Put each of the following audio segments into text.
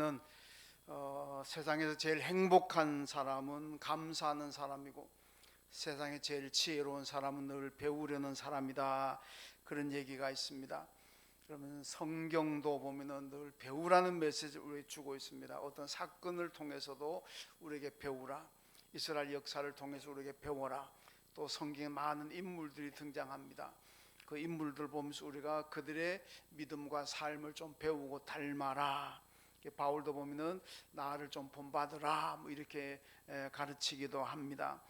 보면은 세상에서 제일 행복한 사람은 감사하는 사람이고 세상에 제일 지혜로운 사람은 늘 배우려는 사람이다, 그런 얘기가 있습니다. 그러면 성경도 보면은 늘 배우라는 메시지를 우리에게 주고 있습니다. 어떤 사건을 통해서도 우리에게 배우라, 이스라엘 역사를 통해서 우리에게 배워라. 또 성경에 많은 인물들이 등장합니다. 그 인물들 보면서 우리가 그들의 믿음과 삶을 좀 배우고 닮아라. 바울도 보면은 나를 좀 본받으라 뭐 이렇게 가르치기도 합니다.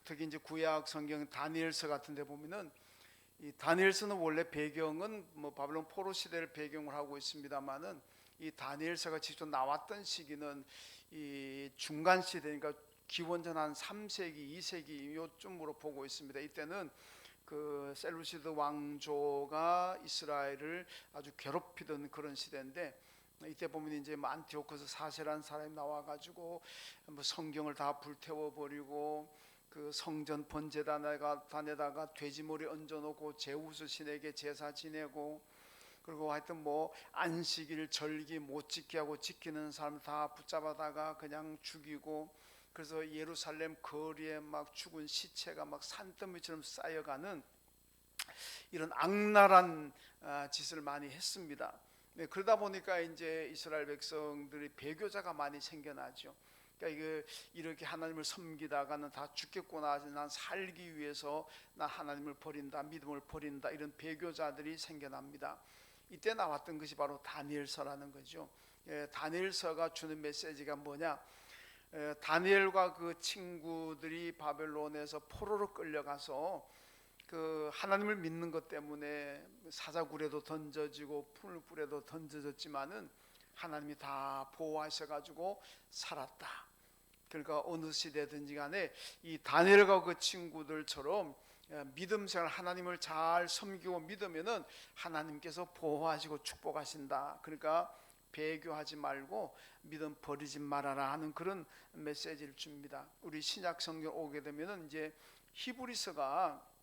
특히 이제 구약 성경 다니엘서 같은 데 보면은 이 다니엘서는 원래 배경은 뭐 바벨론 포로 시대를 배경으로 하고 있습니다만은 이 다니엘서가 직접 나왔던 시기는 이 중간 시대니까 기원전 한 3세기, 2세기 요쯤으로 보고 있습니다. 이때는 그 셀루시드 왕조가 이스라엘을 아주 괴롭히던 그런 시대인데, 이때 보면 이제 안티오코스 사세라는 사람이 나와가지고 뭐 성경을 다 불태워 버리고 그 성전 번제단에다가 돼지머리 얹어놓고 제우스 신에게 제사 지내고, 그리고 하여튼 뭐 안식일 절기 못 지게 하고 지키는 사람 다 붙잡아다가 그냥 죽이고, 그래서 예루살렘 거리에 막 죽은 시체가 막 산더미처럼 쌓여가는 이런 악랄한 짓을 많이 했습니다. 네, 그러다 보니까 이제 이스라엘 백성들이 배교자가 많이 생겨나죠. 그러니까 이렇게 하나님을 섬기다가는 다 죽겠구나, 난 살기 위해서 나 하나님을 버린다, 믿음을 버린다, 이런 배교자들이 생겨납니다. 이때 나왔던 것이 바로 다니엘서라는 거죠. 다니엘서가 주는 메시지가 뭐냐? 다니엘과 그 친구들이 바벨론에서 포로로 끌려가서 그 하나님을 믿는 것 때문에 사자굴에도 던져지고 풀불에도 던져졌지만은 하나님이 다 보호하셔가지고 살았다. 그러니까 어느 시대든지 간에 이 다니엘과 그 친구들처럼 믿음 생활, 하나님을 잘 섬기고 믿으면은 하나님께서 보호하시고 축복하신다. 그러니까 배교하지 말고 믿음 버리지 말아라 하는 그런 메시지를 줍니다. 우리 신약 성경 오게 되면은 이제 히브리서가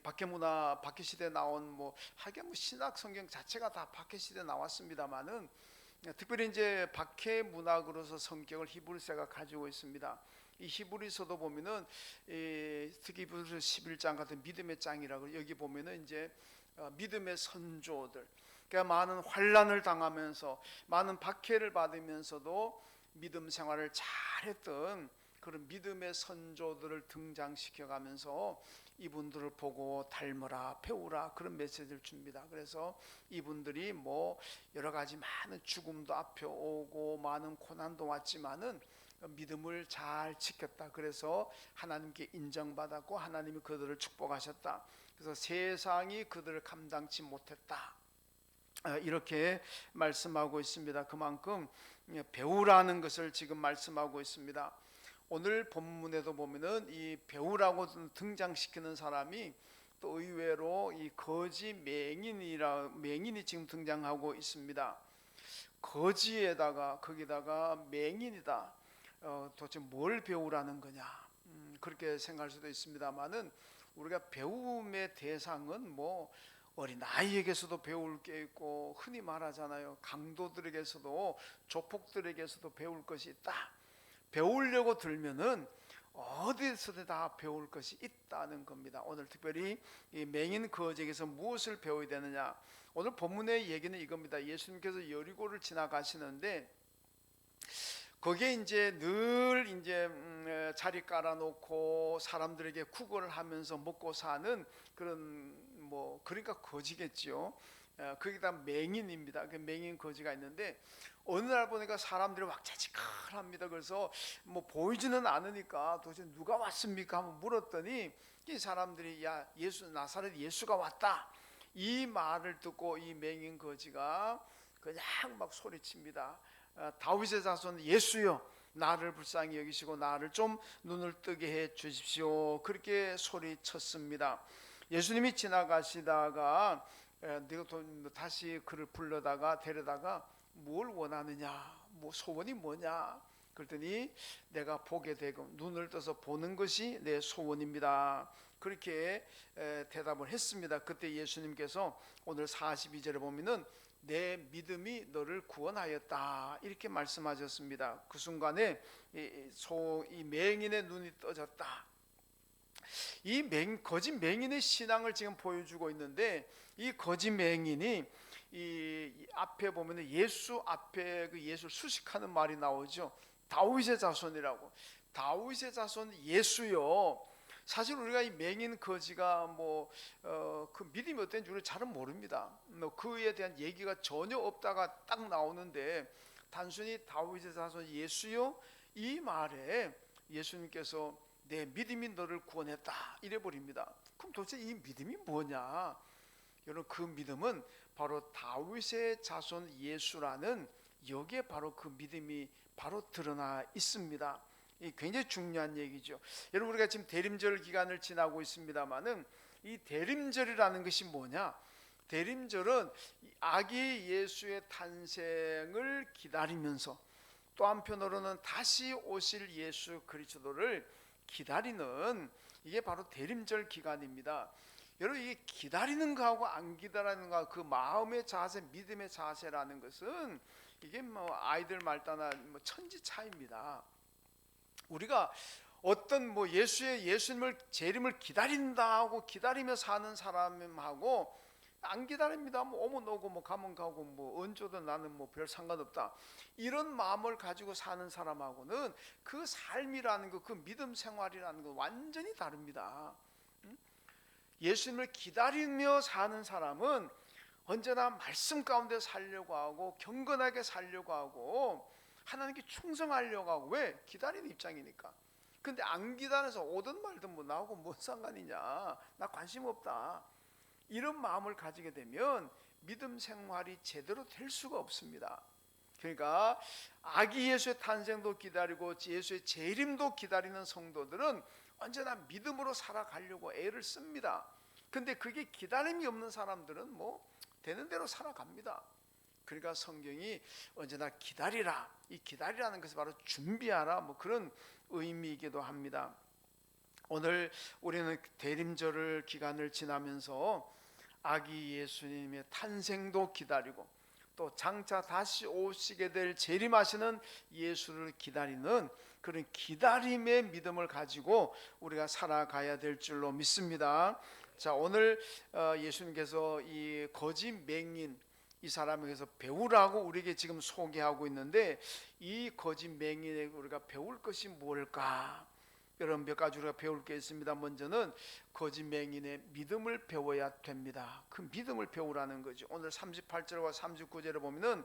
박해문화 박해시대 나온 뭐 하긴 뭐 신약 성경 자체가 다 박해시대 나왔습니다만은 특별히 이제 박해문학으로서 성격을 히브리서가 가지고 있습니다. 이 히브리서도 보면은 특히 히브리서 11장 같은 믿음의 장이라고, 여기 보면은 이제 믿음의 선조들, 그러니까 많은 환난을 당하면서 많은 박해를 받으면서도 믿음 생활을 잘했던 그런 믿음의 선조들을 등장시켜가면서 이분들을 보고 닮으라, 배우라, 그런 메시지를 줍니다. 그래서 이분들이 뭐 여러 가지 많은 죽음도 앞에 오고 많은 고난도 왔지만은 믿음을 잘 지켰다. 그래서 하나님께 인정받았고 하나님이 그들을 축복하셨다. 그래서 세상이 그들을 감당치 못했다, 이렇게 말씀하고 있습니다. 그만큼 배우라는 것을 지금 말씀하고 있습니다. 오늘 본문에도 보면은 이 배우라고 등장시키는 사람이 또 의외로 이 거지 맹인이 지금 등장하고 있습니다. 거지에다가 거기다가 맹인이다. 도대체 뭘 배우라는 거냐? 그렇게 생각할 수도 있습니다만은 우리가 배움의 대상은 뭐 어린아이에게서도 배울 게 있고, 흔히 말하잖아요. 강도들에게서도, 조폭들에게서도 배울 것이 있다. 배우려고 들면은 어디서든 다 배울 것이 있다는 겁니다. 오늘 특별히 이 맹인 거지에게서 무엇을 배워야 되느냐? 오늘 본문의 얘기는 이겁니다. 예수님께서 여리고를 지나가시는데 거기에 이제 늘 이제 자리 깔아놓고 사람들에게 구걸을 하면서 먹고 사는 그런 뭐 그러니까 거지겠지요. 거기다 맹인입니다. 그 맹인 거지가 있는데 어느 날 보니까 사람들이 왁자지껄합니다. 그래서 뭐 보이지는 않으니까 도대체 누가 왔습니까? 한번 물었더니 이 사람들이 야, 예수, 나사렛 예수가 왔다, 이 말을 듣고 이 맹인 거지가 그냥 막 소리칩니다. 다윗의 자손 예수여, 나를 불쌍히 여기시고 나를 좀 눈을 뜨게 해 주십시오. 그렇게 소리쳤습니다. 예수님이 지나가시다가 다시 그를 불러다가 데려다가 뭘 원하느냐, 뭐 소원이 뭐냐 그랬더니 내가 보게 되고 눈을 떠서 보는 것이 내 소원입니다. 그렇게 대답을 했습니다. 그때 예수님께서 오늘 42절에 보면은 내 믿음이 너를 구원하였다 이렇게 말씀하셨습니다. 그 순간에 이 맹인의 눈이 떠졌다. 이 거짓 맹인의 신앙을 지금 보여주고 있는데, 이 거짓 맹인이 이 앞에 보면 예수 앞에 그 예수를 수식하는 말이 나오죠. 다윗의 자손이라고. 다윗의 자손 예수요. 사실 우리가 이 맹인 거지가 그 믿음이 어떤지 우리는 잘은 모릅니다. 그에 대한 얘기가 전혀 없다가 딱 나오는데, 단순히 다윗의 자손 예수요 이 말에 예수님께서 내 믿음이 너를 구원했다 이래 버립니다. 그럼 도대체 이 믿음이 뭐냐? 여러분, 그 믿음은 바로 다윗의 자손 예수라는 여기에 바로 그 믿음이 바로 드러나 있습니다. 이 굉장히 중요한 얘기죠. 여러분, 우리가 지금 대림절 기간을 지나고 있습니다만은 이 대림절이라는 것이 뭐냐? 대림절은 아기 예수의 탄생을 기다리면서 또 한편으로는 다시 오실 예수 그리스도를 기다리는, 이게 바로 대림절 기간입니다. 여러분, 이게 기다리는 거하고 안 기다리는 거, 그 마음의 자세, 믿음의 자세라는 것은 이게 아이들 말따나 천지 차이입니다. 우리가 어떤 예수님을 재림을 기다린다 하고 기다리며 사는 사람하고 안 기다립니다. 오면 오고 가면 가고 언제든 나는 별 상관없다 이런 마음을 가지고 사는 사람하고는 그 삶이라는 거, 그 믿음 생활이라는 거 완전히 다릅니다. 예수님을 기다리며 사는 사람은 언제나 말씀 가운데 살려고 하고 경건하게 살려고 하고 하나님께 충성하려고 하고. 왜? 기다리는 입장이니까. 근데 안 기다려서 오든 말든 나하고 뭔 상관이냐, 나 관심 없다 이런 마음을 가지게 되면 믿음 생활이 제대로 될 수가 없습니다. 그러니까 아기 예수의 탄생도 기다리고 예수의 재림도 기다리는 성도들은 언제나 믿음으로 살아가려고 애를 씁니다. 근데 그게 기다림이 없는 사람들은 되는 대로 살아갑니다. 그러니까 성경이 언제나 기다리라, 이 기다리라는 것은 바로 준비하라 그런 의미이기도 합니다. 오늘 우리는 대림절 기간을 지나면서 아기 예수님의 탄생도 기다리고 또 장차 다시 오시게 될 재림하시는 예수를 기다리는 그런 기다림의 믿음을 가지고 우리가 살아가야 될 줄로 믿습니다. 자, 오늘 예수님께서 이 거짓 맹인 이 사람에게서 배우라고 우리에게 지금 소개하고 있는데, 이 거짓 맹인에게 우리가 배울 것이 뭘까? 여러분, 몇 가지 우리가 배울 게 있습니다. 먼저는 거짓 맹인의 믿음을 배워야 됩니다. 그 믿음을 배우라는 거죠. 오늘 38절과 39절에 보면은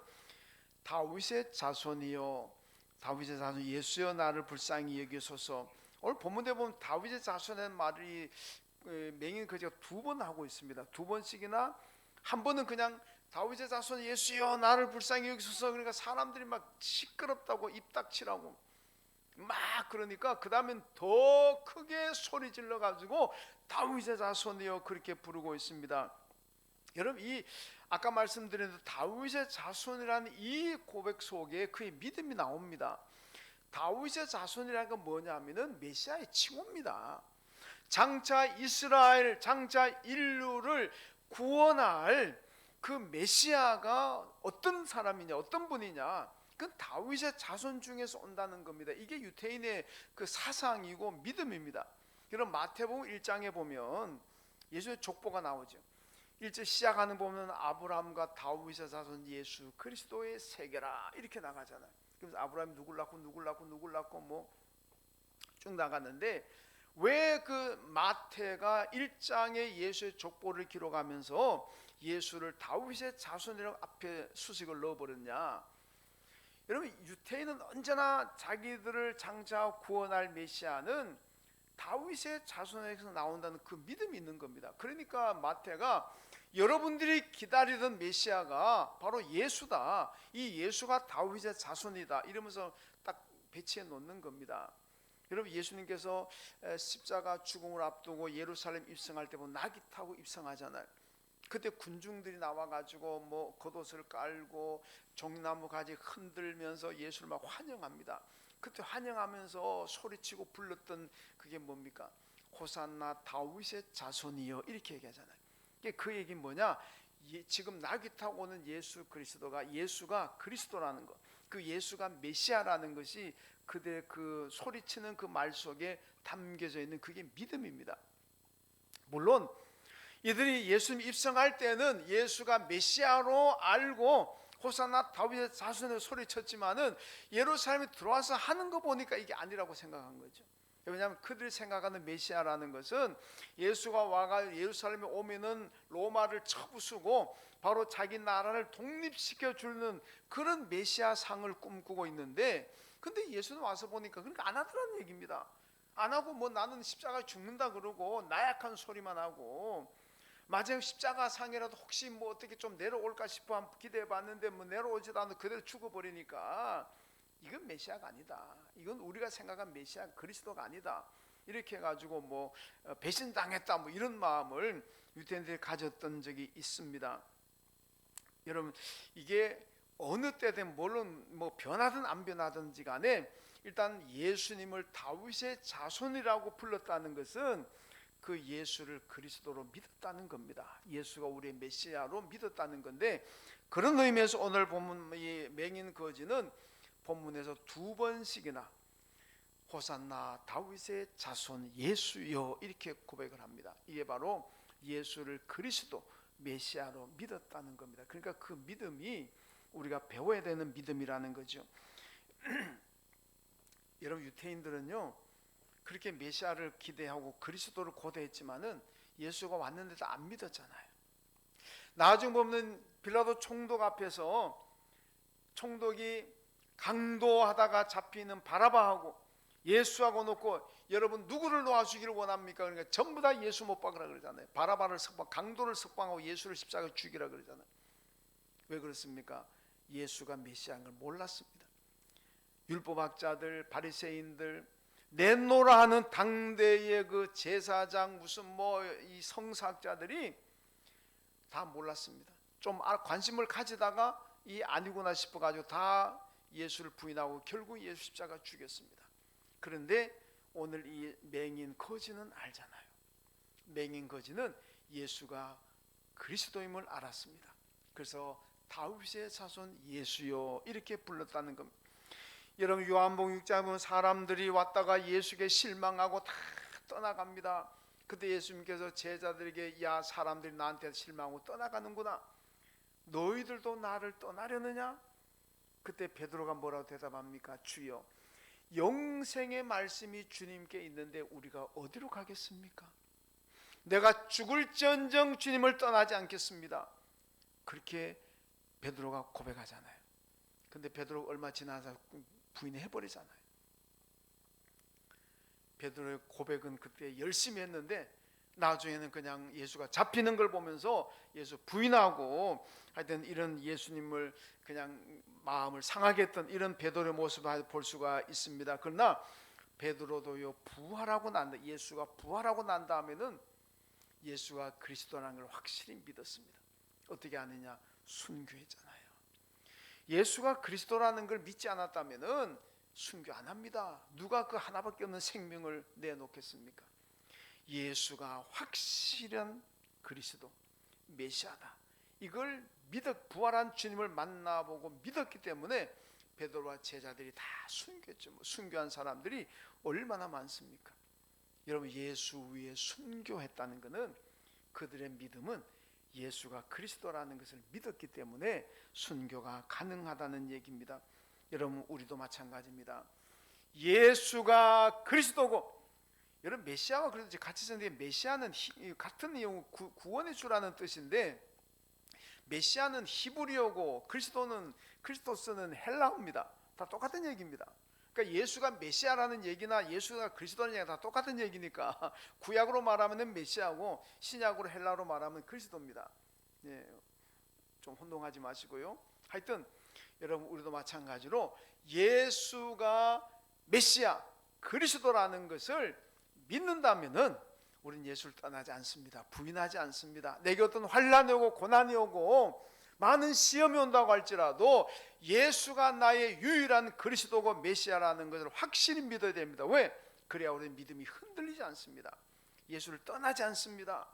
다윗의 자손이요, 다윗의 자손 예수여 나를 불쌍히 여기소서. 오늘 본문에 보면 다윗의 자손의 말이 맹인 거지가 두 번 하고 있습니다. 두 번씩이나, 한 번은 그냥 다윗의 자손 예수여 나를 불쌍히 여기소서, 그러니까 사람들이 막 시끄럽다고 입 닥치라고 그러니까 그 다음엔 더 크게 소리 질러 가지고 다윗의 자손이여 그렇게 부르고 있습니다. 여러분, 이 아까 말씀드린 다윗의 자손이라는 이 고백 속에 그의 믿음이 나옵니다. 다윗의 자손이라는 건 뭐냐면은 메시아의 칭호입니다. 장차 이스라엘, 장차 인류를 구원할 그 메시아가 어떤 사람이냐, 어떤 분이냐, 그건 다윗의 자손 중에서 온다는 겁니다. 이게 유대인의 그 사상이고 믿음입니다. 그럼 마태복음 1장에 보면 예수의 족보가 나오죠. 1절 시작하는 보면 아브라함과 다윗의 자손 예수 그리스도의 세계라 이렇게 나가잖아요. 그래서 아브라함이 누굴 낳고 쭉 나갔는데, 왜 그 마태가 1장에 예수의 족보를 기록하면서 예수를 다윗의 자손이라고 앞에 수식을 넣어버렸냐? 여러분, 유대인은 언제나 자기들을 장차 구원할 메시아는 다윗의 자손에서 나온다는 그 믿음이 있는 겁니다. 그러니까 마태가 여러분들이 기다리던 메시아가 바로 예수다, 이 예수가 다윗의 자손이다 이러면서 딱 배치해 놓는 겁니다. 여러분, 예수님께서 십자가 죽음을 앞두고 예루살렘 입성할 때 보면 나귀 타고 입성하잖아요. 그때 군중들이 나와가지고 겉옷을 깔고 종나무 가지 흔들면서 예수를 막 환영합니다. 그때 환영하면서 소리치고 불렀던 그게 뭡니까? 호산나 다윗의 자손이여 이렇게 얘기하잖아요. 그 얘기는 뭐냐? 지금 나귀 타고 오는 예수 그리스도가 예수가 그리스도라는 것, 그 예수가 메시아라는 것이 그들의 그 소리치는 그 말 속에 담겨져 있는 그게 믿음입니다. 물론 이들이 예수님 입성할 때는 예수가 메시아로 알고 호산나 다윗의 자손을 소리쳤지만은 예루살렘에 들어와서 하는 거 보니까 이게 아니라고 생각한 거죠. 왜냐하면 그들이 생각하는 메시아라는 것은 예수가 와가 예루살렘에 오면은 로마를 쳐부수고 바로 자기 나라를 독립시켜 주는 그런 메시아 상을 꿈꾸고 있는데, 근데 예수는 와서 보니까 그러니까 안 하더라는 얘기입니다. 안 하고 뭐 나는 십자가에 죽는다 그러고 나약한 소리만 하고, 마지막 십자가 상이라도 혹시 뭐 어떻게 좀 내려올까 싶어 한번 기대해 봤는데 뭐 내려오지도 않고 그대로 죽어버리니까 이건 메시아가 아니다. 이건 우리가 생각한 메시아 그리스도가 아니다. 이렇게 해가지고 뭐 배신당했다 뭐 이런 마음을 유대인들이 가졌던 적이 있습니다. 여러분, 이게 어느 때든 물론 뭐 변하든 안 변하든지 간에 일단 예수님을 다윗의 자손이라고 불렀다는 것은 그 예수를 그리스도로 믿었다는 겁니다. 예수가 우리의 메시아로 믿었다는 건데, 그런 의미에서 오늘 본문 이 맹인 거지는 본문에서 두 번씩이나 호산나 다윗의 자손 예수여 이렇게 고백을 합니다. 이게 바로 예수를 그리스도 메시아로 믿었다는 겁니다. 그러니까 그 믿음이 우리가 배워야 되는 믿음이라는 거죠. 여러분, 유태인들은요 그렇게 메시아를 기대하고 그리스도를 고대했지만은 예수가 왔는데도 안 믿었잖아요. 나중에 보면 빌라도 총독 앞에서 총독이 강도하다가 잡히는 바라바하고 예수하고 놓고 여러분 누구를 놓아주기를 원합니까? 그러니까 전부 다 예수 못 박으라 그러잖아요. 바라바를 강도를 석방하고 예수를 십자가에 죽이라 그러잖아요. 왜 그렇습니까? 예수가 메시아인 걸 몰랐습니다. 율법학자들, 바리새인들, 내노라 하는 당대의 그 제사장 무슨 뭐 이 성사학자들이 다 몰랐습니다. 좀 관심을 가지다가 이 아니구나 싶어가지고 다 예수를 부인하고 결국 예수 십자가 죽였습니다. 그런데 오늘 이 맹인 거지는 알잖아요. 맹인 거지는 예수가 그리스도임을 알았습니다. 그래서 다윗의 자손 예수요 이렇게 불렀다는 겁니다. 여러분, 요한복음 6장에 보면 사람들이 왔다가 예수께 실망하고 다 떠나갑니다. 그때 예수님께서 제자들에게 야, 사람들이 나한테 실망하고 떠나가는구나. 너희들도 나를 떠나려느냐? 그때 베드로가 뭐라고 대답합니까? 주여, 영생의 말씀이 주님께 있는데 우리가 어디로 가겠습니까? 내가 죽을지언정 주님을 떠나지 않겠습니다. 그렇게 베드로가 고백하잖아요. 근데 베드로가 얼마 지나서 부인해버리잖아요. 베드로의 고백은 그때 열심히 했는데 나중에는 그냥 예수가 잡히는 걸 보면서 예수 부인하고 하여튼 이런 예수님을 그냥 마음을 상하게 했던 이런 베드로의 모습을 볼 수가 있습니다. 그러나 베드로도요 부활하고 난 예수가 부활하고 난 다음에는 예수가 그리스도라는 걸 확실히 믿었습니다. 어떻게 아느냐? 순교했잖아요. 예수가 그리스도라는 걸 믿지 않았다면은 순교 안 합니다. 누가 그 하나밖에 없는 생명을 내놓겠습니까? 예수가 확실한 그리스도 메시아다, 이걸 부활한 주님을 만나보고 믿었기 때문에 베드로와 제자들이 다 순교했죠. 순교한 사람들이 얼마나 많습니까? 여러분, 예수 위에 순교했다는 것은 그들의 믿음은 예수가 그리스도라는 것을 믿었기 때문에 순교가 가능하다는 얘기입니다. 여러분, 우리도 마찬가지입니다. 예수가 그리스도고, 여러분 메시아와 그리스도 같이 쓰는데 메시아는 같은 내용 구원의 주라는 뜻인데 메시아는 히브리어고 크리스토스는 헬라어입니다. 다 똑같은 얘기입니다. 그러니까 예수가 메시아라는 얘기나 예수가 그리스도라는 얘기가 다 똑같은 얘기니까 구약으로 말하면 메시아고 신약으로 헬라어로 말하면 그리스도입니다. 예, 좀 혼동하지 마시고요. 하여튼 여러분, 우리도 마찬가지로 예수가 메시아 그리스도라는 것을 믿는다면은 우리는 예수를 떠나지 않습니다. 부인하지 않습니다. 내게 어떤 환난이 오고 고난이 오고 많은 시험이 온다고 할지라도 예수가 나의 유일한 그리스도고 메시아라는 것을 확실히 믿어야 됩니다. 왜? 그래야 우리의 믿음이 흔들리지 않습니다. 예수를 떠나지 않습니다.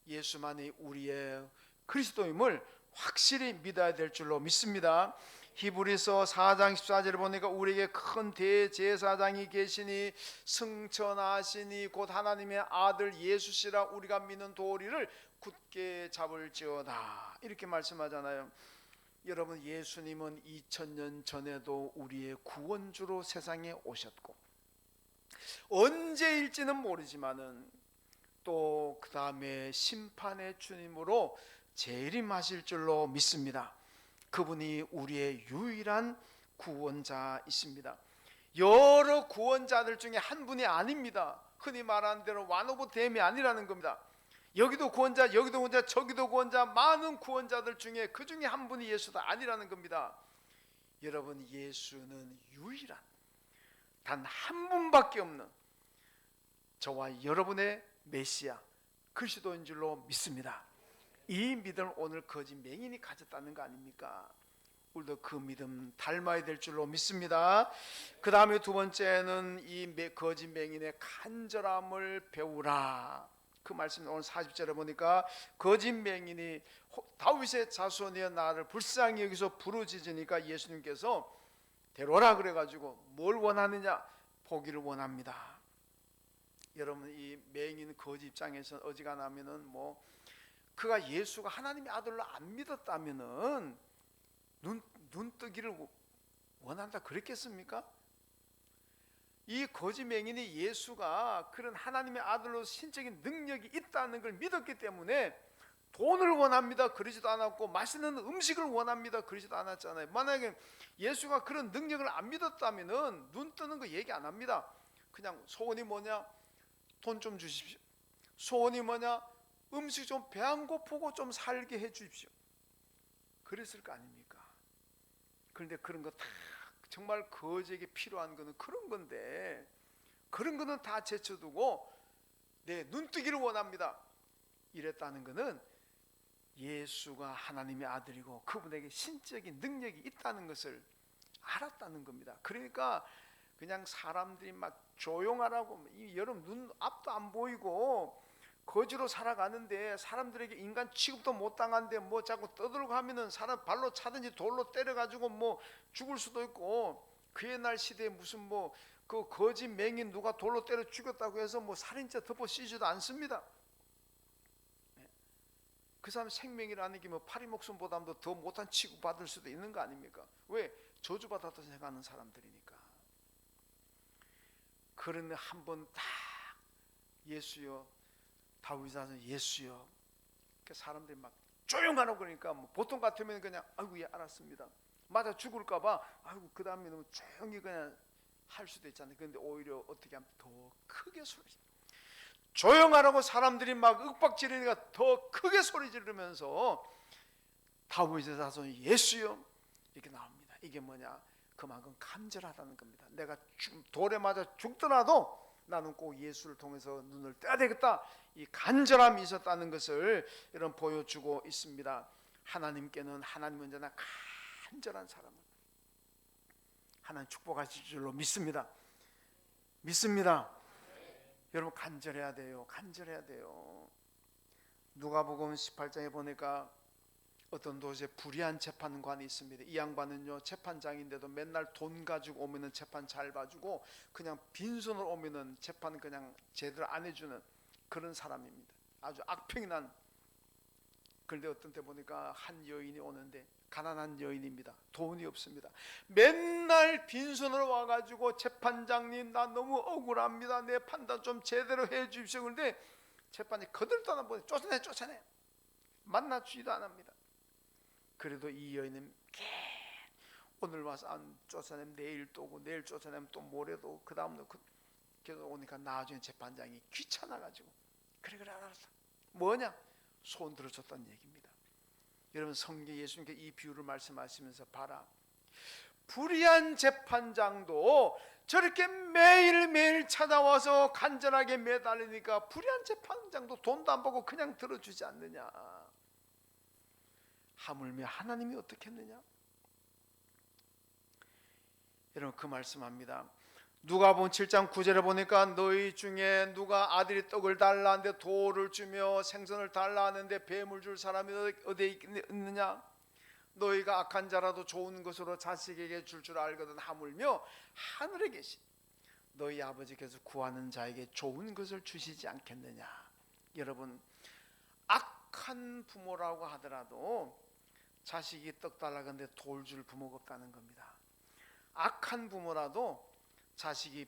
예수만이 우리의 그리스도임을 확실히 믿어야 될 줄로 믿습니다. 히브리서 4장 14절을 보니까 우리에게 큰 대제사장이 계시니 승천하시니 곧 하나님의 아들 예수시라 우리가 믿는 도리를 굳게 잡을지어다, 이렇게 말씀하잖아요. 여러분, 예수님은 2000년 전에도 우리의 구원주로 세상에 오셨고 언제일지는 모르지만은 또 그 다음에 심판의 주님으로 재림하실 줄로 믿습니다. 그분이 우리의 유일한 구원자이십니다. 여러 구원자들 중에 한 분이 아닙니다. 흔히 말하는 대로 one of them이 아니라는 겁니다. 여기도 구원자, 여기도 구원자, 저기도 구원자, 많은 구원자들 중에 그 중에 한 분이 예수다 아니라는 겁니다. 여러분, 예수는 유일한 단 한 분밖에 없는 저와 여러분의 메시아 그리스도인 줄로 믿습니다. 이 믿음을 오늘 거짓 맹인이 가졌다는 거 아닙니까? 우리도 그 믿음 닮아야 될 줄로 믿습니다. 그 다음에 두 번째는 이 거짓 맹인의 간절함을 배우라. 그 말씀 오늘 40절에 보니까 거짓 맹인이 다윗의 자손이여 나를 불쌍히 여기서 부르짖으니까 예수님께서 데려오라 그래가지고 뭘 원하느냐? 보기를 원합니다. 여러분, 이 맹인 거짓 입장에서 어지간하면은 뭐 그가 예수가 하나님의 아들로 안 믿었다면은 눈 뜨기를 원한다 그랬겠습니까? 이 거짓 맹인이 예수가 그런 하나님의 아들로 신적인 능력이 있다는 걸 믿었기 때문에 돈을 원합니다 그러지도 않았고 맛있는 음식을 원합니다 그러지도 않았잖아요. 만약에 예수가 그런 능력을 안 믿었다면은 눈 뜨는 거 얘기 안 합니다. 그냥 소원이 뭐냐? 돈 좀 주십시오. 소원이 뭐냐? 음식 좀 배 안 고프고 좀 살게 해 주십시오. 그랬을 거 아닙니까? 그런데 그런 거 다 정말 거지에게 필요한 거는 그런 건데 그런 거는 다 제쳐두고 내 눈뜨기를 원합니다 이랬다는 거는 예수가 하나님의 아들이고 그분에게 신적인 능력이 있다는 것을 알았다는 겁니다. 그러니까 그냥 사람들이 막 조용하라고, 여러분 눈 앞도 안 보이고 거지로 살아가는데 사람들에게 인간 취급도 못 당한데 뭐 자꾸 떠들고 하면은 사람 발로 차든지 돌로 때려가지고 뭐 죽을 수도 있고, 그 옛날 시대에 무슨 뭐 그 거짓 맹인 누가 돌로 때려 죽였다고 해서 뭐 살인죄 덮어 씌지도 않습니다. 그 사람 생명이라는 게 뭐 파리 목숨보다도 더 못한 취급 받을 수도 있는 거 아닙니까? 왜? 저주받았다 생각하는 사람들이니까. 그런데 한번 딱 예수여, 다윗 자손 예수여, 사람들이 막 조용하라고 그러니까 뭐 보통 같으면 그냥 아이고 예 알았습니다, 맞아 죽을까봐 아이고 그 다음에는 조용히 그냥 할 수도 있잖아요. 그런데 오히려 어떻게 하면 더 크게 소리, 조용하라고 사람들이 막 윽박지르니까 더 크게 소리 지르면서 다윗의 자손 예수여 이렇게 나옵니다. 이게 뭐냐? 그만큼 간절하다는 겁니다. 내가 돌에 맞아 죽더라도 나는 꼭 예수를 통해서 눈을 떼야 되겠다, 이 간절함이 있었다는 것을 이런 보여주고 있습니다. 하나님께는, 하나님 언제나 간절한 사람을 하나님 축복하실 줄로 믿습니다. 여러분 간절해야 돼요. 간절해야 돼요. 누가복음 18장에 보니까 어떤 도시에 불의한 재판관이 있습니다. 이 양반은요 재판장인데도 맨날 돈 가지고 오면은 재판 잘 봐주고 그냥 빈손으로 오면은 재판 그냥 제대로 안 해주는 그런 사람입니다. 아주 악평이 난. 그런데 어떤 때 보니까 한 여인이 오는데 가난한 여인입니다. 돈이 없습니다. 맨날 빈손으로 와가지고 재판장님 나 너무 억울합니다, 내 판단 좀 제대로 해 주십시오. 그런데 재판이 거들떠나 보니 쫓아내 만나주지도 않습니다. 그래도 이 여인은 오늘 와서 안 쫓아내면 내일 또 오고 내일 쫓아내면 또 모레도 그 다음도 계속 오니까 나중에 재판장이 귀찮아가지고 그래 알았어, 뭐냐? 손 들어줬다는 얘기입니다. 여러분 성경 예수님께 이 비유를 말씀하시면서 봐라, 불의한 재판장도 저렇게 매일매일 찾아와서 간절하게 매달리니까 불의한 재판장도 돈도 안 받고 그냥 들어주지 않느냐? 하물며 하나님이 어떻게 했느냐? 여러분 그 말씀합니다. 누가복음 7장 9절에 보니까 너희 중에 누가 아들이 떡을 달라 하는데 돌을 주며 생선을 달라 하는데 뱀을 줄 사람이 어디 있느냐? 너희가 악한 자라도 좋은 것으로 자식에게 줄 알거든 하물며 하늘에 계신 너희 아버지께서 구하는 자에게 좋은 것을 주시지 않겠느냐. 여러분, 악한 부모라고 하더라도 자식이 떡 달라 그러는데 돌 줄 부모가 없다는 겁니다. 악한 부모라도 자식이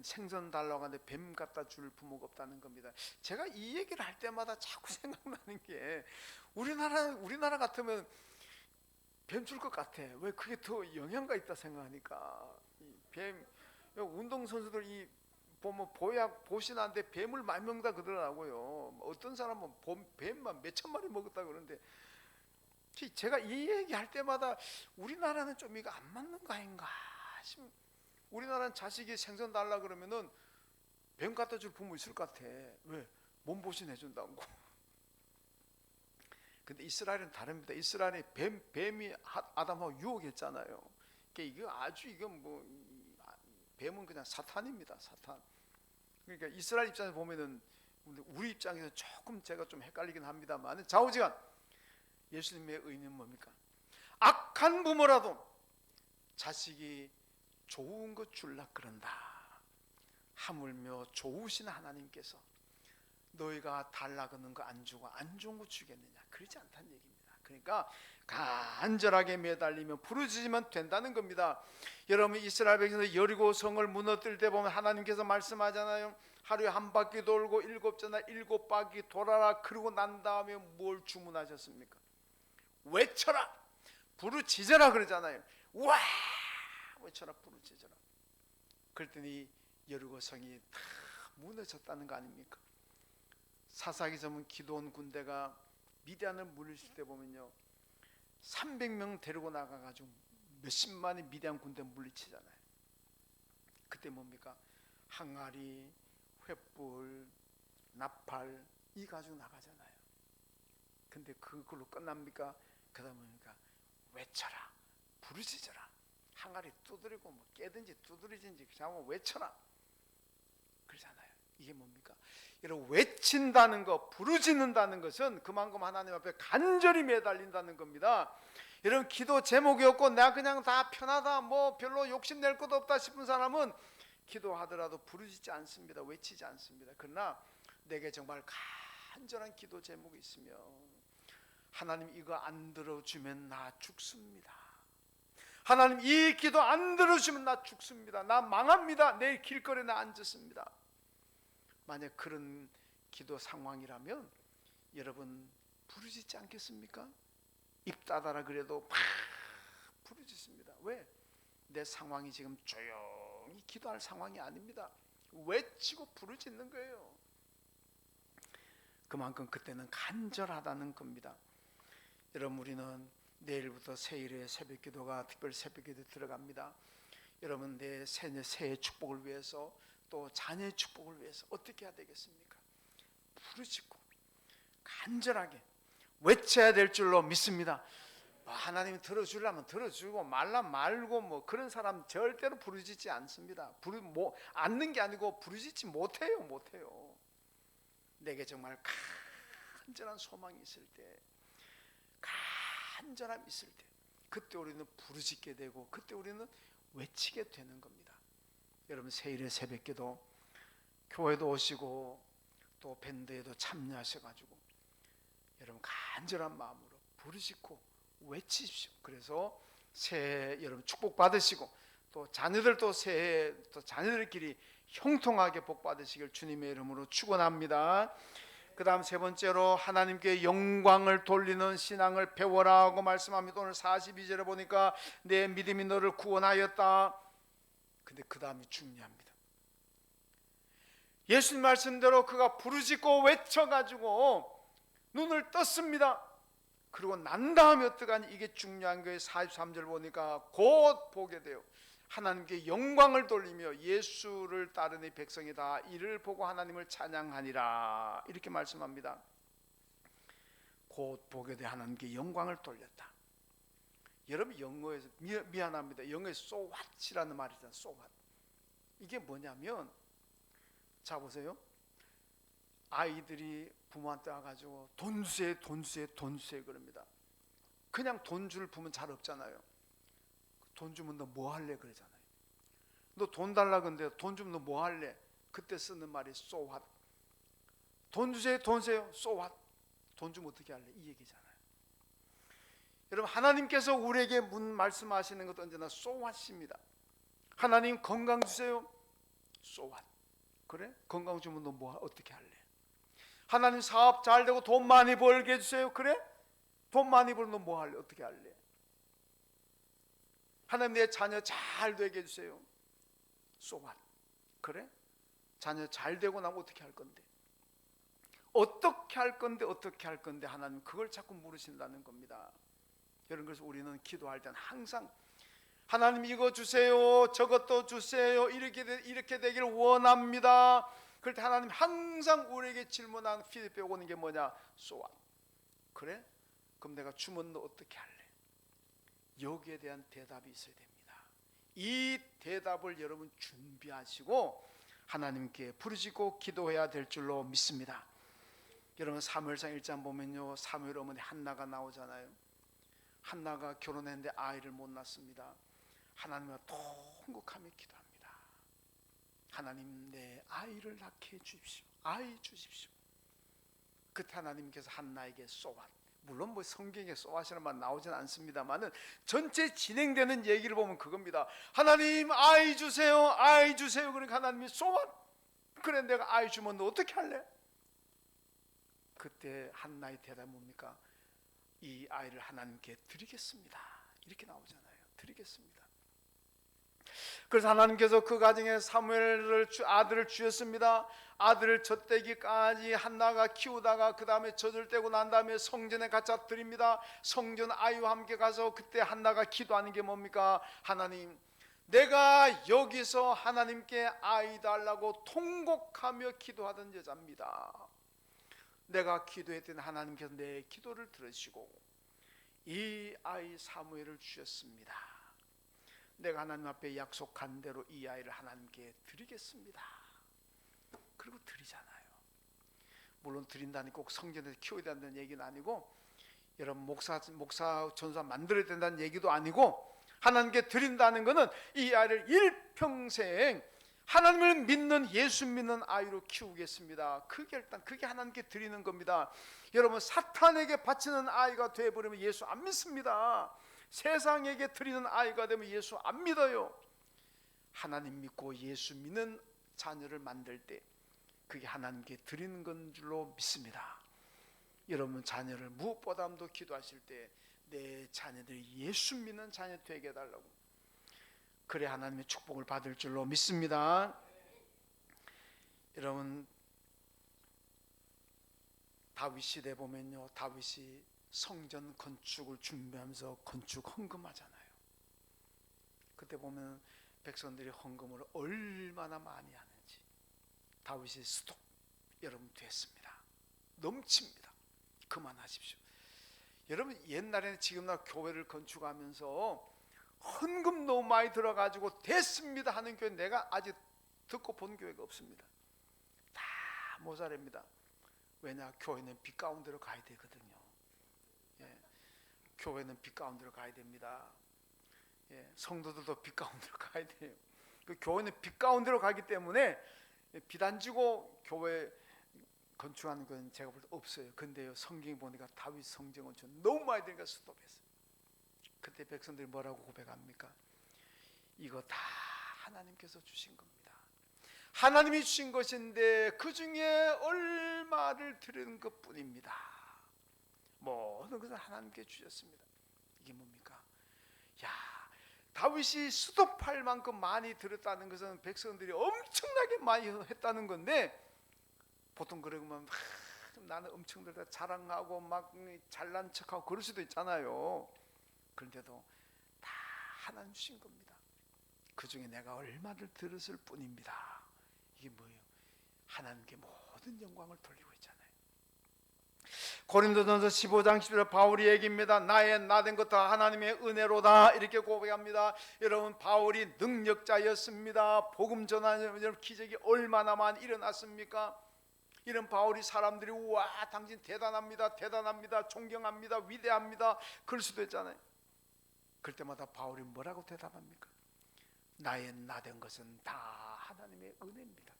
생선 달라고 하는데 뱀 갖다 줄 부모가 없다는 겁니다. 제가 이 얘기를 할 때마다 자꾸 생각나는 게 우리나라 같으면 뱀 줄 것 같아. 왜 그게 더 영향가 있다 생각하니까. 뱀 운동 선수들 이 보면 보신한데 뱀을 많이 먹다 그러더라고요. 어떤 사람은 뱀만 몇천 마리 먹었다 그러는데 제가 이 얘기 할 때마다 우리나라는 좀 이거 안 맞는 거 아닌가 싶. 우리나라는 자식이 생선 달라 그러면은 뱀 갖다 줄 부모 있을 것 같아. 왜? 몸보신 해준다고. 근데 이스라엘은 다릅니다. 이스라엘에 뱀이 아담하고 유혹했잖아요. 이거 아주 이건 뭐 뱀은 그냥 사탄입니다. 사탄. 그러니까 이스라엘 입장에서 보면은 우리 입장에서 조금 제가 좀 헷갈리긴 합니다만 좌우지간 예수님의 의미는 뭡니까? 악한 부모라도 자식이 좋은 것 줄라 그런다. 하물며 좋으신 하나님께서 너희가 달라 그러는 거 안 주고 안 좋은 거 주겠느냐? 그렇지 않다는 얘기입니다. 그러니까 간절하게 매달리며 부르짖으면 된다는 겁니다. 여러분, 이스라엘 백성들 여리고 성을 무너뜨릴 때 보면 하나님께서 말씀하잖아요. 하루에 한 바퀴 돌고 7자나 7바퀴 돌아라. 그러고 난 다음에 뭘 주문하셨습니까? 외쳐라, 부르짖어라 그러잖아요. 와, 외쳐라, 부르짖어라. 그랬더니 여리고 성이 다 무너졌다는 거 아닙니까? 사사기서는 기드온 군대가 미디안을 물리칠 때 보면요, 300명 데리고 나가가지고 몇십만의 미디안 군대 물리치잖아요. 그때 뭡니까? 항아리, 횃불, 나팔 이 가지고 나가잖아요. 근데 그걸로 끝납니까? 그 다음에 뭡니까? 외쳐라, 부르짖어라. 항아리 두드리고 뭐 깨든지 두드리든지 그냥 외쳐라 그러잖아요. 이게 뭡니까? 여러분, 외친다는 것, 부르짖는다는 것은 그만큼 하나님 앞에 간절히 매달린다는 겁니다. 여러분, 기도 제목이 없고 내가 그냥 다 편하다, 뭐 별로 욕심낼 것도 없다 싶은 사람은 기도하더라도 부르짖지 않습니다. 외치지 않습니다. 그러나 내게 정말 간절한 기도 제목이 있으면 하나님 이거 안 들어주면 나 죽습니다. 하나님 이 기도 안 들어주면 나 죽습니다. 나 망합니다. 내일 길거리에 나 앉았습니다. 만약 그런 기도 상황이라면 여러분 부르짖지 않겠습니까? 입 닫아라 그래도 막 부르짖습니다. 왜? 내 상황이 지금 조용히 기도할 상황이 아닙니다. 외치고 부르짖는 거예요. 그만큼 그때는 간절하다는 겁니다. 여러분, 우리는 내일부터 새일의 새벽기도가 특별 새벽기도 들어갑니다. 여러분, 내 새해 축복을 위해서 또 자녀의 축복을 위해서 어떻게 해야 되겠습니까? 부르짖고 간절하게 외쳐야 될 줄로 믿습니다. 하나님이 들어주려면 들어주고 말라 말고 뭐 그런 사람 절대로 부르짖지 않습니다. 않는 게 아니고 부르짖지 못해요. 내게 정말 간절한 소망이 있을 때, 간절함이 있을 때, 그때 우리는 부르짖게 되고 그때 우리는 외치게 되는 겁니다. 여러분, 새일의 새벽기도 교회도 오시고 또 밴드에도 참여하셔가지고 여러분 간절한 마음으로 부르짖고 외치십시오. 그래서 새해 여러분 축복 받으시고 또 자녀들도 새해 또 자녀들끼리 형통하게 복 받으시길 주님의 이름으로 축원합니다. 그 다음 세 번째로 하나님께 영광을 돌리는 신앙을 배워라 하고 말씀합니다. 오늘 42절에 보니까 내 믿음이 너를 구원하였다. 근데 그 다음이 중요합니다. 예수님 말씀대로 그가 부르짖고 외쳐가지고 눈을 떴습니다. 그리고 난 다음에 어떡하니? 이게 중요한 거예요. 43절 보니까 곧 보게 돼요. 하나님께 영광을 돌리며 예수를 따르는 백성이 다 이를 보고 하나님을 찬양하니라 이렇게 말씀합니다. 곧 보게 돼 하나님께 영광을 돌렸다. 여러분, 영어에서 미안합니다. 영어에 so what이라는 말이 있잖아요. so what. 이게 뭐냐면, 자 보세요. 아이들이 부모한테 와가지고 돈 주세요, 돈 주세요, 돈 주세요 그럽니다. 그냥 돈 줄 부모는 잘 없잖아요. 돈 주면 너 뭐 할래 그러잖아요. 너 돈 달라 근데 돈 주면 너 뭐 할래? 그때 쓰는 말이 so what. 돈 주세요, 돈 주세요, so what. 돈 주면 어떻게 할래? 이 얘기잖아요. 여러분, 하나님께서 우리에게 말씀하시는 것도 언제나 so what입니다. 하나님 건강 주세요, so what. 그래? 건강 주면 너 뭐 어떻게 할래? 하나님 사업 잘 되고 돈 많이 벌게 해주세요. 그래? 돈 많이 벌면 너 뭐 할래? 어떻게 할래? 하나님 내 자녀 잘 되게 해주세요. So what? 그래? 자녀 잘 되고 나면 어떻게 할 건데? 어떻게 할 건데 어떻게 할 건데 하나님 그걸 자꾸 물으신다는 겁니다. 여러분, 그래서 우리는 기도할 때는 항상 하나님 이거 주세요, 저것도 주세요, 이렇게 되기를 원합니다. 그럴 때 하나님 항상 우리에게 질문하는 피드백 오는 게 뭐냐? So what? 그래? 그럼 내가 주면 너 어떻게 할래? 여기에 대한 대답이 있어야 됩니다. 이 대답을 여러분 준비하시고 하나님께 부르짖고 기도해야 될 줄로 믿습니다. 여러분, 사무엘상 1장 보면요, 사무엘 어머니 한나가 나오잖아요. 한나가 결혼했는데 아이를 못 낳습니다. 하나님과 통곡하며 기도합니다. 하나님, 내 아이를 낳게 해주십시오. 아이 주십시오. 그때 하나님께서 한나에게 so what. 물론 뭐 성경에 so what이라는 말 나오진 않습니다만은 전체 진행되는 얘기를 보면 그겁니다. 하나님 아이 주세요, 아이 주세요. 그러니까 하나님이 so what. 그래, 내가 아이 주면 너 어떻게 할래? 그때 한나의 대답이 뭡니까? 이 아이를 하나님께 드리겠습니다. 이렇게 나오잖아요. 드리겠습니다. 그래서 하나님께서 그 가정에 사무엘을 아들을 주셨습니다. 아들을 젖대기까지 한나가 키우다가 그 다음에 젖을 떼고 난 다음에 성전에 갖다 드립니다. 성전 아이와 함께 가서 그때 한나가 기도하는 게 뭡니까? 하나님, 내가 여기서 하나님께 아이 달라고 통곡하며 기도하던 여자입니다. 내가 기도했더니 하나님께서 내 기도를 들으시고 이 아이 사무엘을 주셨습니다. 내가 하나님 앞에 약속한 대로 이 아이를 하나님께 드리겠습니다. 그리고 드리잖아요. 물론 드린다니 꼭 성전에서 키워야 된다는 얘기는 아니고, 여러분 목사 전사 만들어야 된다는 얘기도 아니고, 하나님께 드린다는 것은 이 아이를 일평생 하나님을 믿는, 예수 믿는 아이로 키우겠습니다. 그게 하나님께 드리는 겁니다. 여러분, 사탄에게 바치는 아이가 되어버리면 예수 안 믿습니다. 세상에게 드리는 아이가 되면 예수 안 믿어요. 하나님 믿고 예수 믿는 자녀를 만들 때 그게 하나님께 드리는 건 줄로 믿습니다. 여러분, 자녀를 무엇보다도 기도하실 때 내 자녀들이 예수 믿는 자녀 되게 해달라고, 그래 하나님의 축복을 받을 줄로 믿습니다. 여러분, 다윗 시대 보면요, 다윗이 성전 건축을 준비하면서 건축 헌금하잖아요. 그때 보면 백성들이 헌금을 얼마나 많이 하는지. 다윗이 스톱, 여러분 됐습니다. 넘칩니다. 그만하십시오. 여러분, 옛날에는 지금날 교회를 건축하면서 헌금 너무 많이 들어가지고 됐습니다 하는 교회 내가 아직 듣고 본 교회가 없습니다. 다 모자랍니다. 왜냐? 교회는 빛 가운데로 가야 되거든요. 예, 교회는 빛 가운데로 가야 됩니다. 예, 성도들도 빛 가운데로 가야 돼요. 그 교회는 빛 가운데로 가기 때문에 빛 안 지고 교회 건축하는 건 제가 볼 때 없어요. 근데요, 성경에 보니까 다윗 성전 건축 너무 많이 되니까 스톱했어요. 그때 백성들이 뭐라고 고백합니까? 이거 다 하나님께서 주신 겁니다. 하나님이 주신 것인데 그 중에 얼마를 드리는 것뿐입니다. 모든 것은 하나님께 주셨습니다. 이게 뭡니까? 야, 다윗이 스톱할 만큼 많이 들었다는 것은 백성들이 엄청나게 많이 했다는 건데, 보통 그러면 나는 엄청 들다 자랑하고 막 잘난 척하고 그럴 수도 있잖아요. 그런데도 다 하나님 주신 겁니다. 그 중에 내가 얼마를 들었을 뿐입니다. 이게 뭐예요? 하나님께 모든 영광을 돌리고 있잖아요. 고린도전서 15장 10절 바울이 얘기입니다. 나의 나된 것 다 하나님의 은혜로다 이렇게 고백합니다. 여러분, 바울이 능력자였습니다. 복음 전하는 기적이 얼마나 많이 일어났습니까? 이런 바울이 사람들이 와 당신 대단합니다, 대단합니다, 존경합니다, 위대합니다 그럴 수도 있잖아요. 그럴 때마다 바울이 뭐라고 대답합니까? 나의 나된 것은 다 하나님의 은혜입니다.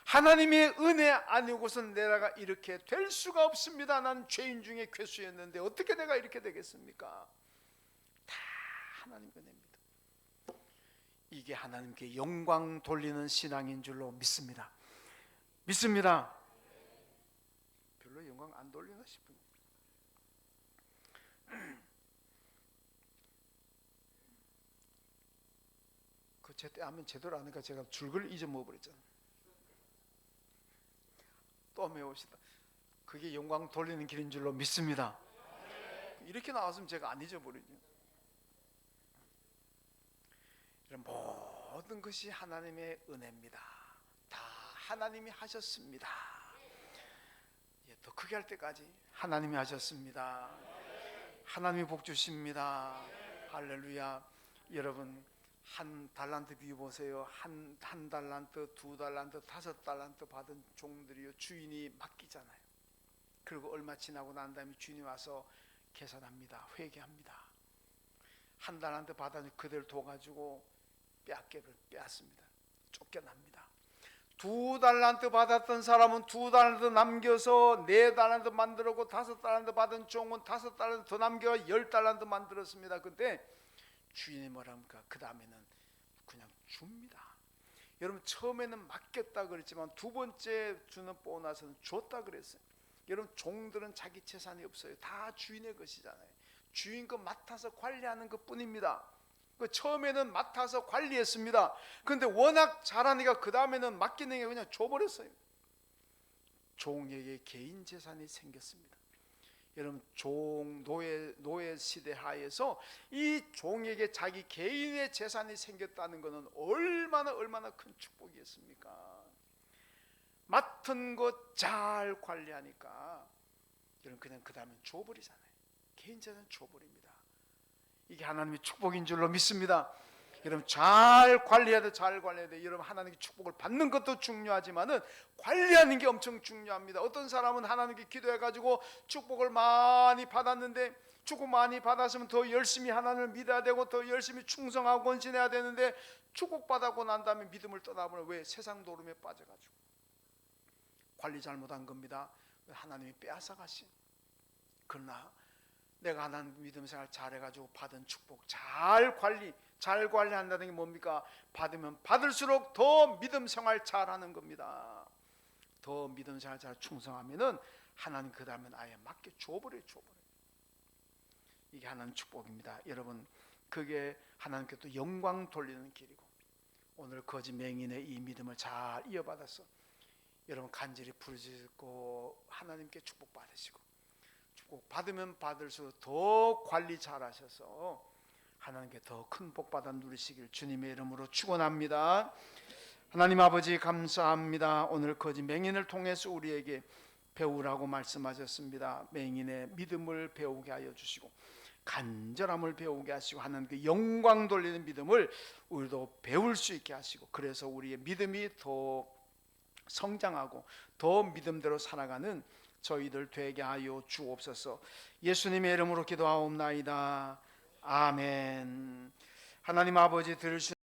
하나님의 은혜 아니고선 내가 이렇게 될 수가 없습니다. 난 죄인 중에 괴수였는데 어떻게 내가 이렇게 되겠습니까? 다 하나님 은혜입니다. 이게 하나님께 영광 돌리는 신앙인 줄로 믿습니다. 믿습니다. 별로 영광 안 돌리나 싶은. 그 제때 하면 제대로 안 하니까 제가 줄글 잊어먹어버렸잖아요. 또 매우시다. 그게 영광 돌리는 길인 줄로 믿습니다. 이렇게 나왔으면 제가 안 잊어버리죠. 이런 모든 것이 하나님의 은혜입니다. 다 하나님이 하셨습니다. 더 크게 할 때까지 하나님이 하셨습니다. 하나님이 복 주십니다. 할렐루야. 여러분, 한 달란트 비유 보세요. 한 달란트, 두 달란트, 5달란트 받은 종들이요 주인이 맡기잖아요. 그리고 얼마 지나고 난 다음에 주인이 와서 계산합니다. 회개합니다. 한 달란트 받아서 그대로 둬가지고 빼앗습니다. 쫓겨납니다. 2달란트 받았던 사람은 2달란트 남겨서 4달란트 만들었고 5달란트 받은 종은 5달란트 더 남겨 10달란트 만들었습니다. 근데 주인이 뭐랍니까? 그 다음에는 그냥 줍니다. 여러분, 처음에는 맡겼다 그랬지만 두 번째 주는 보너스는 줬다 그랬어요. 여러분, 종들은 자기 재산이 없어요. 다 주인의 것이잖아요. 주인 거 맡아서 관리하는 것 뿐입니다. 그 처음에는 맡아서 관리했습니다. 그런데 워낙 잘하니까 그 다음에는 맡기는 게 그냥 줘버렸어요. 종에게 개인 재산이 생겼습니다. 여러분, 노예 시대 하에서 이 종에게 자기 개인의 재산이 생겼다는 것은 얼마나 큰 축복이었습니까? 맡은 것 잘 관리하니까 여러분 그냥 그 다음에 줘버리잖아요. 개인 재산 줘버립니다. 이게 하나님의 축복인 줄로 믿습니다. 여러분, 잘 관리해야 돼, 잘 관리해야 돼. 여러분, 하나님의 축복을 받는 것도 중요하지만은 관리하는 게 엄청 중요합니다. 어떤 사람은 하나님께 기도해가지고 축복을 많이 받았는데, 축복 많이 받았으면 더 열심히 하나님을 믿어야 되고 더 열심히 충성하고 헌신해야 되는데, 축복 받았고 난 다음에 믿음을 떠나버려. 왜? 세상 노름에 빠져가지고 관리 잘못한 겁니다. 하나님이 빼앗아 가신. 그러나 내가 하나님 믿음 생활 잘해가지고 받은 축복 잘 관리한다는 게 뭡니까? 받으면 받을수록 더 믿음 생활 잘하는 겁니다. 더 믿음 생활 잘 충성하면은 하나님 그 다음엔 아예 맡겨 줘버려요. 이게 하나님 축복입니다. 여러분, 그게 하나님께 또 영광 돌리는 길이고, 오늘 거짓 맹인의 이 믿음을 잘 이어받아서 여러분 간절히 부르짖고 하나님께 축복 받으시고, 축복 받으면 받을수록 더 관리 잘하셔서 하나님께 더 큰 복 받아 누리시길 주님의 이름으로 축원합니다. 하나님 아버지, 감사합니다. 오늘 거짓 맹인을 통해서 우리에게 배우라고 말씀하셨습니다. 맹인의 믿음을 배우게 하여 주시고 간절함을 배우게 하시고 하나님께 영광 돌리는 믿음을 우리도 배울 수 있게 하시고, 그래서 우리의 믿음이 더 성장하고 더 믿음대로 살아가는 저희들 되게 하여 주옵소서. 예수님의 이름으로 기도하옵나이다. 아멘. 하나님 아버지, 들으시